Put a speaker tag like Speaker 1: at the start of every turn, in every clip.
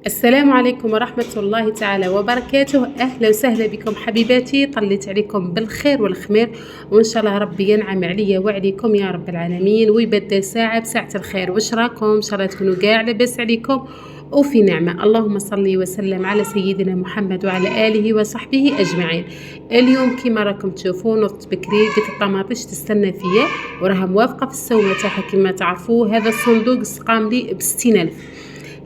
Speaker 1: السلام عليكم ورحمة الله تعالى وبركاته. أهلا وسهلا بكم حبيباتي، طليت عليكم بالخير والخمير، وإن شاء الله ربي ينعم عليا وعليكم يا رب العالمين ويبدل ساعة بساعة الخير. واش راكم؟ إن شاء الله تكونوا قاع لاباس عليكم وفي نعمة. اللهم صل وسلم على سيدنا محمد وعلى آله وصحبه أجمعين. اليوم كما راكم تشوفون نضت بكري، قلت الطماطيش تستنى فيا وراها موافقة في السومة تاعها كما تعرفوا. هذا الصندوق سقام لي ب60,000.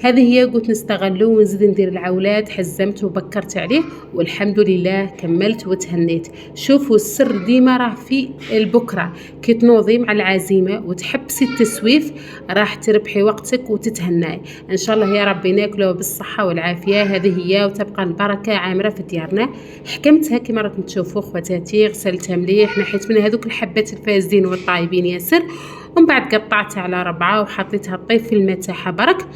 Speaker 1: هذه هي قلت نستغلو ونزيد ندير العولات. حزمت وبكرت عليه والحمد لله كملت وتهنيت. شوفوا السر ديما راه في البكرة، كي تنوضي مع العزيمة وتحبسي التسويف راح تربحي وقتك وتتهناي ان شاء الله يا ربي. ناكلوا بالصحة والعافية، هذه هي، وتبقى البركة عامرة في ديارنا. حكمتها كما راكم تشوفوا خواتاتي، غسلتها مليح، نحيت منها هذوك الحبات الفاسدين والطايبين ياسر، ومن بعد قطعتها على 4 وحطيتها طيب في الماء تاعها برك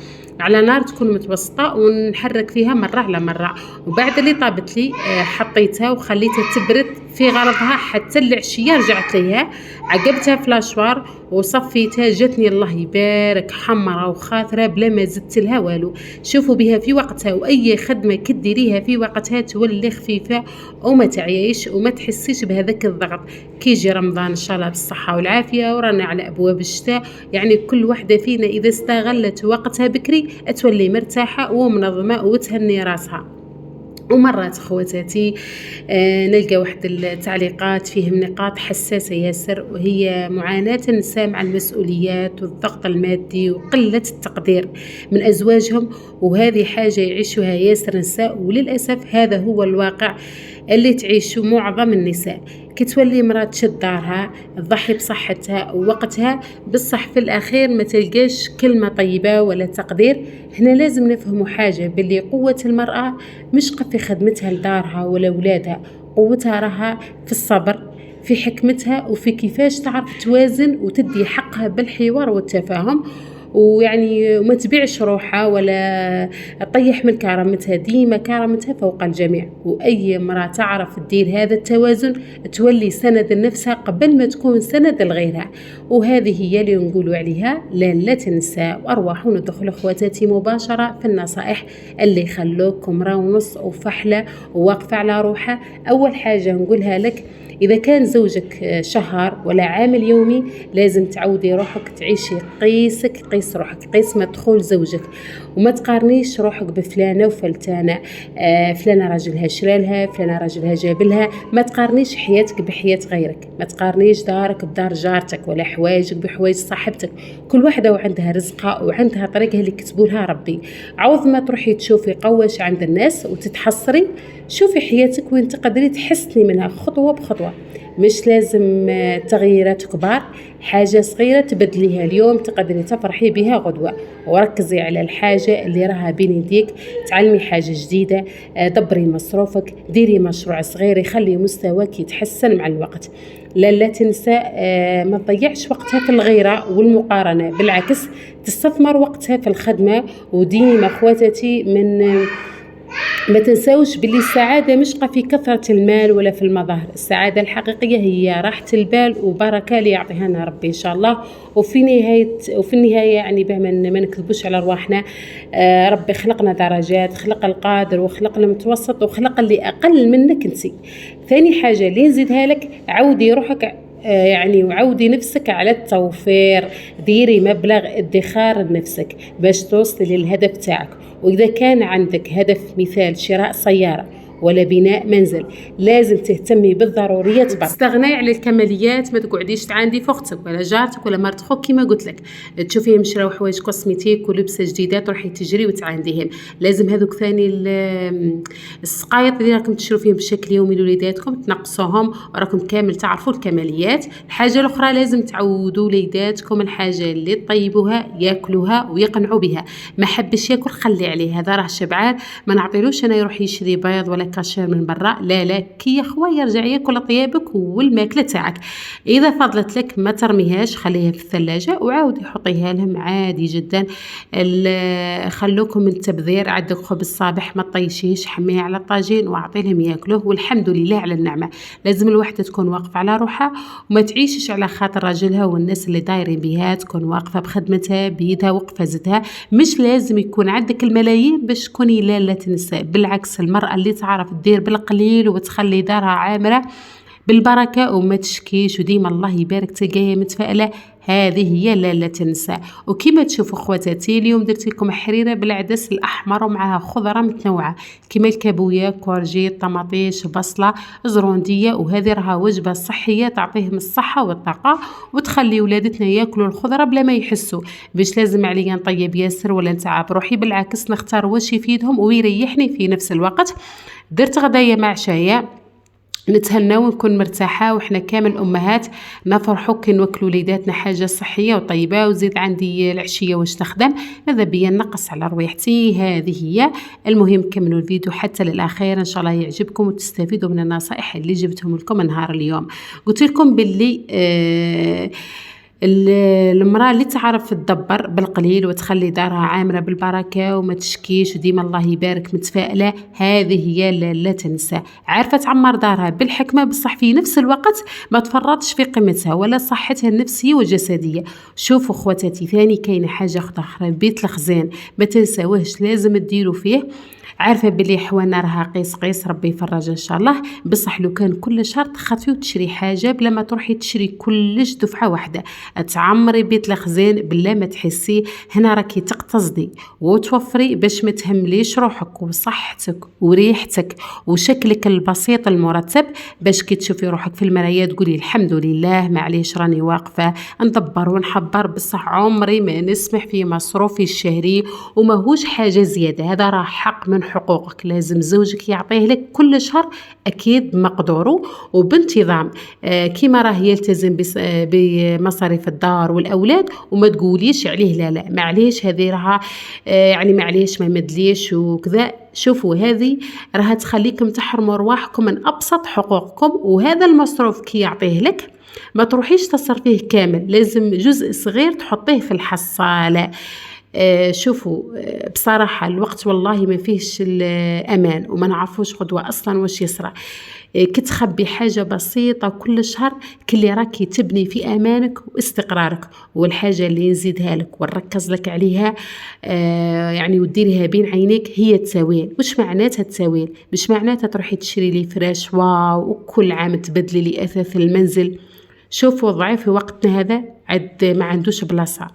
Speaker 1: على نار تكون متوسطة، ونحرك فيها مرة على مرة. وبعد اللي طابت لي حطيتها وخليتها تبرد في غرضها حتى العشية. رجعت ليها عقبتها فلاشوار وصفيتها، جاتني الله يبارك حمرة وخاثرة بلا ما زدت لها والو. شوفوا بها في وقتها، واي خدمة كديريها في وقتها تولي خفيفة وما تعيش وما تحسيش بهذاك الضغط. كي يجي رمضان ان شاء الله بالصحة والعافية ورانا على ابواب الشتاء، يعني كل وحدة فينا اذا استغلت وقتها بكري تولي مرتاحة ومنظمة وتهني راسها. ومرات خواتاتي نلقى واحد التعليقات فيهم نقاط حساسة ياسر، وهي معاناة النساء مع المسؤوليات والضغط المادي وقلة التقدير من أزواجهم، وهذه حاجة يعيشها ياسر النساء، وللأسف هذا هو الواقع اللي تعيشه معظم النساء. كتولي مرأة تشد دارها، تضحي بصحتها ووقتها، بصح في الأخير ما تلقاش كلمة طيبة ولا تقدير. هنا لازم نفهموا حاجة، باللي قوة المرأة مش في خدمتها لدارها ولا أولادها، قوتها راها في الصبر، في حكمتها، وفي كيفاش تعرف توازن وتدي حقها بالحوار والتفاهم، ويعني وما تبيعش روحها ولا تطيح من كرامتها. ديما كرامتها فوق الجميع، واي امراه تعرف تدير هذا التوازن تولي سند لنفسها قبل ما تكون سند لغيرها. وهذه هي اللي نقولوا عليها لالة النساء. وارواحوا ندخلوا اخواتاتي مباشره في النصائح اللي يخلوكم مرا ونص وفحله وواقفه على روحها. اول حاجه نقولها لك، إذا كان زوجك شهر ولا عامل يومي لازم تعودي روحك تعيشي قيسك، قيس روحك، قيس مدخول زوجك، وما تقارنيش روحك بفلانة وفلتانة. فلانة راجلها شرالها، فلانة راجلها جابلها. ما تقارنيش حياتك بحياة غيرك، ما تقارنيش دارك بدار جارتك ولا حوايجك بحوايج صاحبتك. كل واحدة وعندها رزقها وعندها طريقها اللي كتبولها ربي. عوض ما تروحي تشوفي قواش عند الناس وتتحصري، شوفي حياتك وين تقدري تحسني منها خطوة بخطوة. مش لازم تغييرات كبار، حاجة صغيرة تبدليها اليوم تقدري تفرحي بها غدوة. وركزي على الحاجة اللي راها بين يديك، تعلمي حاجة جديدة، دبري مصروفك، ديري مشروع صغير يخلي مستواك يتحسن مع الوقت. لا تنسى ما تضيعش وقتها في الغيرة والمقارنة، بالعكس تستثمر وقتها في الخدمة. وديما خواتاتي ما تنساوش باللي السعادة مش في كثرة المال ولا في المظاهر. السعادة الحقيقية هي راحة البال وبركة اللي يعطيها لنا ربي إن شاء الله. وفي النهاية يعني ما نكذبوش على رواحنا. ربي خلقنا درجات، خلق القادر وخلق المتوسط وخلق اللي أقل منك انتي. ثاني حاجة اللي نزيدها لك، عودي روحك يعني وعودي نفسك على التوفير. ديري مبلغ ادخار لنفسك باش توصلي للهدف تاعك. وإذا كان عندك هدف مثال شراء سيارة ولا بناء منزل، لازم تهتمي بالضروريات برك. تستغني على الكماليات، ما تقعديش تعاندي في اختك ولا جارتك ولا مرت خوك كما قلت لك، تشوفيهم شراو حوايج كوسميتيك ولبسه جديده تروحي تجري وتعانديهم. لازم هذوك ثاني السقايط اللي راكم تشرو فيهم بشكل يومي لوليداتكم تنقصوهم، وراكم كامل تعرفوا الكماليات. الحاجه الاخرى لازم تعودوا وليداتكم الحاجه اللي طيبوها ياكلوها ويقنعوا بها. ما حبش ياكل خلي عليه، هذا راه شبعان ما نعطيلوش انا يروح يشري بيض ولا كاشير من برا، لا كي يا خويا رجعي ياكل طيابك والماكله تاعك. اذا فضلت لك ما ترميهاش، خليها في الثلاجه وعاودي حطيها لهم عادي جدا. خلوكم من التبذير، عندك خبز صابح ما طيشيش، حميه على الطاجين واعطي لهم ياكلوه، والحمد لله على النعمه. لازم الوحده تكون واقفه على روحها وما تعيشش على خاطر راجلها والناس اللي دايرين بها، تكون واقفه بخدمتها بيدها وقفه زتها. مش لازم يكون عندك الملايين باش تكوني لا تنسى، بالعكس المرأة اللي تعرف تدير بالقليل وتخلي دارها عامرة بالبركة وما تشكيش وديما الله يبارك تلقاها متفائلة، هذه هي لا تنسى. وكما تشوفوا خواتاتي اليوم درت لكم حريرة بالعدس الأحمر ومعها خضرة متنوعة كما الكابوية، كورجيت، طماطيش، بصلة، زروندية، وهذه راها وجبة صحية تعطيهم الصحة والطاقة وتخلي ولادتنا ياكلوا الخضرة بلا ما يحسوا. باش لازم عليا نطيب ياسر ولا نتعب روحي، بالعكس نختار واش يفيدهم ويريحني في نفس الوقت. درت غدايا مع عشايا نتهنى ونكون مرتاحة، وإحنا كامل أمهات نفرحوا كي نوكلوا وليداتنا حاجة صحية وطيبة. وزيد عندي العشية واش نخدم، ماذا بيا نقص على روايحتي. هذه هي المهم، كملوا الفيديو حتى للأخير إن شاء الله يعجبكم وتستفيدوا من النصائح اللي جبتهم لكم نهار اليوم. قلت لكم باللي المرأة اللي تعرف تدبر بالقليل وتخلي دارها عامرة بالبركة وما تشكيش وديما الله يبارك متفائلة، هذه هي لا تنسى. عارفة تعمر دارها بالحكمة، بصح في نفس الوقت ما تفرطش في قيمتها ولا صحتها النفسية والجسدية. شوفوا خواتاتي، ثاني كاينة حاجة أخرى، بيت الخزان ما تنساوهش لازم تديروا فيه. عارفه بلي حوانا راها قيس ربي يفرج ان شاء الله، بصح لو كان كل شهر تخاطفي وتشري حاجه بلا ما تروحي تشري كلش دفعه واحده، تعمري بيت الخزان بلا ما تحسي، هنا راكي تقتصدي وتوفري باش ما تهمليش روحك وصحتك وريحتك وشكلك البسيط المرتب، باش كي تشوفي روحك في المرايه تقولي الحمد لله معليش راني واقفه ندبر ونحبر، بصح عمري ما نسمح في مصروفي الشهري وماهوش حاجه زياده. هذا راه حق من حقوقك، لازم زوجك يعطيه لك كل شهر أكيد بمقدوره وبانتظام، كيما راه يلتزم بمصاريف الدار والأولاد، وما تقوليش عليه لا معليش هذه راها يعني معليش ما مدليش وكذا. شوفوا هذه راها تخليكم تحرموا رواحكم من أبسط حقوقكم، وهذا المصروف كي يعطيه لك ما تروحيش تصرفيه كامل، لازم جزء صغير تحطيه في الحصالة. شوفوا بصراحة الوقت والله ما فيهش الأمان وما نعرفوش غدوة أصلا واش يصرى. كتخبي حاجة بسيطة كل شهر كلي راكي تبني في أمانك واستقرارك. والحاجة اللي نزيدها لك ونركز لك عليها يعني وديريها بين عينيك هي التساويل. وش معناتها التساويل؟ مش معناتها تروحي تشري لي فراش واو وكل عام تبدلي لي أثاث المنزل. شوفوا ضعيف في وقتنا هذا ما عندوش بلاصة،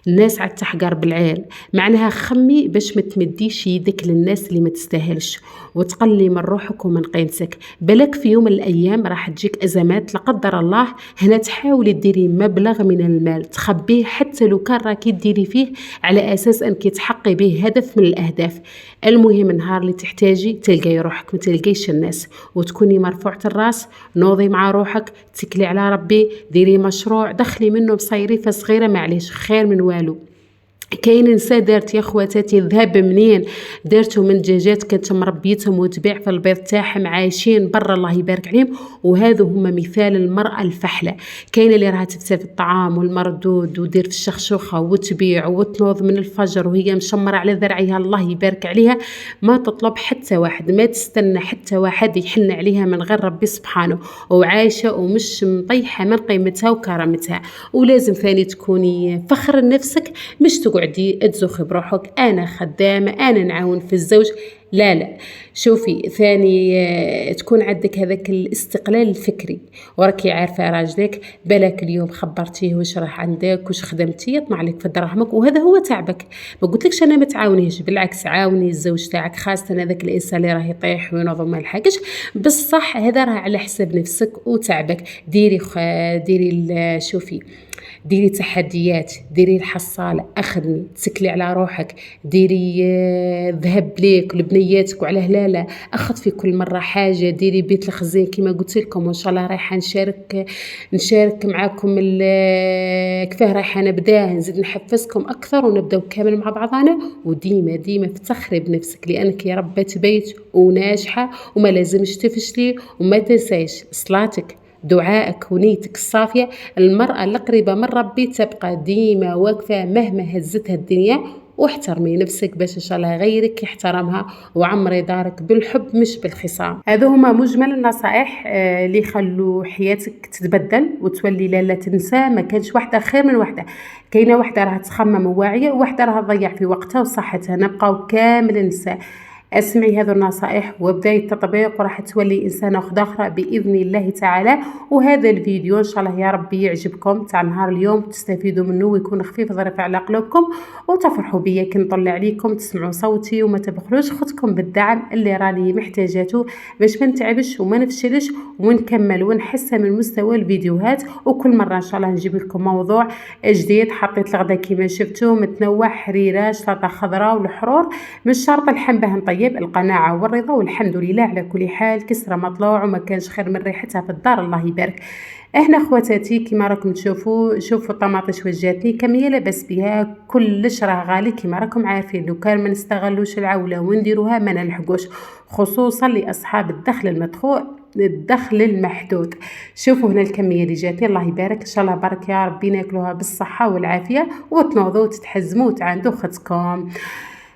Speaker 1: الناس عاد تحقر بالعين، معناها خمي باش ما تمديش يدك للناس اللي ما تستاهلش وتقلي من روحك ومن قيمتك. بالك في يوم من الايام راح تجيك ازمات لا قدر الله، هنا تحاولي ديري مبلغ من المال تخبيه حتى لو كان راكي ديري فيه على اساس انك تحققي به هدف من الاهداف. المهم نهار اللي تحتاجي تلقاي روحك ما تلقيش الناس وتكوني مرفوعة الراس. نوضي مع روحك، تكلي على ربي، ديري مشروع دخلي منه بصيريفة صغيرة معليش خير من والو. كاين نساء دارت يا خواتاتي الذهب منين دارته من دجاجات كانت مربيتهم وتبيع في البيض تاعهم، عايشين برا الله يبارك عليهم، وهذا هما مثال المرأة الفحلة. كاينه اللي راها تفتى في الطعام والمردود ودير في الشخشوخه وتبيع وتنوض من الفجر وهي مشمره على ذرعها الله يبارك عليها، ما تطلب حتى واحد، ما تستنى حتى واحد يحن عليها من غير ربي سبحانه، وعايشه ومش مطيحه من قيمتها وكرامتها. ولازم ثاني تكوني فخر لنفسك، مش تقعدي تزوخي بروحك انا خدامه انا نعاون في الزوج، لا. شوفي ثاني تكون عندك هذاك الاستقلال الفكري وراكي عارفه راجلك، بالك اليوم خبرتيه واش راه عندك واش خدمتي يطمع لك في دراهمك وهذا هو تعبك. ما قلتلكش انا ما تعاونيش، بالعكس عاوني الزوج تاعك، خاصه هذاك الانسان اللي راه يطيح وينوض ما يلحقش، بصح هذا راه على حساب نفسك وتعبك. ديري شوفي ديري تحديات، ديري الحصالة، أخدمي، تسكلي على روحك، ديري ذهب ليك لبنيتك نياتك وعلى هلاله. اخذ في كل مره حاجه، ديري بيت الخزين كما قلت لكم، وان شاء الله رايحه نشارك معكم كيفاه رايحه نبداه، نزيد نحفزكم اكثر ونبداو كامل مع بعضنا. وديما ديما افتخري بنفسك لانك يا ربة بيت وناجحه وما لازمش تفشلي. وما تنسايش صلاتك، دعائك ونيتك الصافية. المرأة القريبة من ربي تبقى ديما واقفة مهما هزتها الدنيا. واحترمي نفسك باش ان شاء الله غيرك يحترمها، وعمري دارك بالحب مش بالخصام. هذو هما مجمل النصائح اللي يخلوا حياتك تتبدل وتولي لا تنسى. ما كانش واحدة خير من واحدة، كاينه واحدة راها تخمم وواعية، وواحدة راها تضيع في وقتها وصحتها. نبقاو كامل النساء اسمعي هذو النصائح وابداي التطبيق، وراح تولي انسانه اخرى باذن الله تعالى. وهذا الفيديو ان شاء الله يا ربي يعجبكم تاع نهار اليوم، تستفيدوا منه ويكون خفيف ظريف على قلوبكم، وتفرحوا بيا كي نطلع عليكم تسمعوا صوتي. وما تبخلوش خدكم بالدعم اللي راني محتاجاته باش ما نتعبش وما نفشلش ونكمل ونحسن من مستوى الفيديوهات. وكل مره ان شاء الله نجيب لكم موضوع جديد. حطيت الغدا كما شفتوا متنوع، حريره، سلطه خضراء والحرور، مش شرط اللحم باه نطيب. القناعه والرضا والحمد لله على كل حال. كسره مطلوع وما كانش خير من ريحتها في الدار، الله يبارك. هنا خواتاتي كما راكم شوفوا الطماطيش وجاتني كميه لاباس بها، كلش راه غالي كما راكم عارفين. لو كان ما نستغلوش العوله ونديروها ما نلحقوش، خصوصا لاصحاب الدخل المحدود. شوفوا هنا الكميه اللي جاتني، الله يبارك ان شاء الله بارك يا ربي ناكلوها بالصحه والعافيه وتنوضوا وتتحزموا وتعندوا اختكم.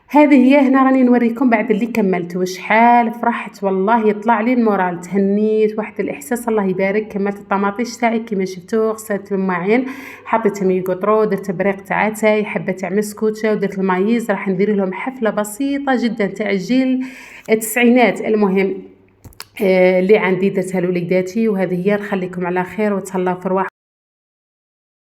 Speaker 1: هذه هي. هنا راني نوريكم بعد اللي كملت وشحال فرحت والله، يطلع لي المورال، تهنيت واحد الاحساس الله يبارك. كملت الطماطيش تاعي كما شفتوا، غسلت الماعين، حطيتهم يقطروا، درت بريق تاع اتاي، حبه تاع مسكوته، ودرت المايز. راح ندير لهم حفله بسيطه جدا تاع جيل التسعينات. المهم اللي عندي درتها لوليداتي. وهذه هي، نخليكم على خير وتهلاو في رواحكم.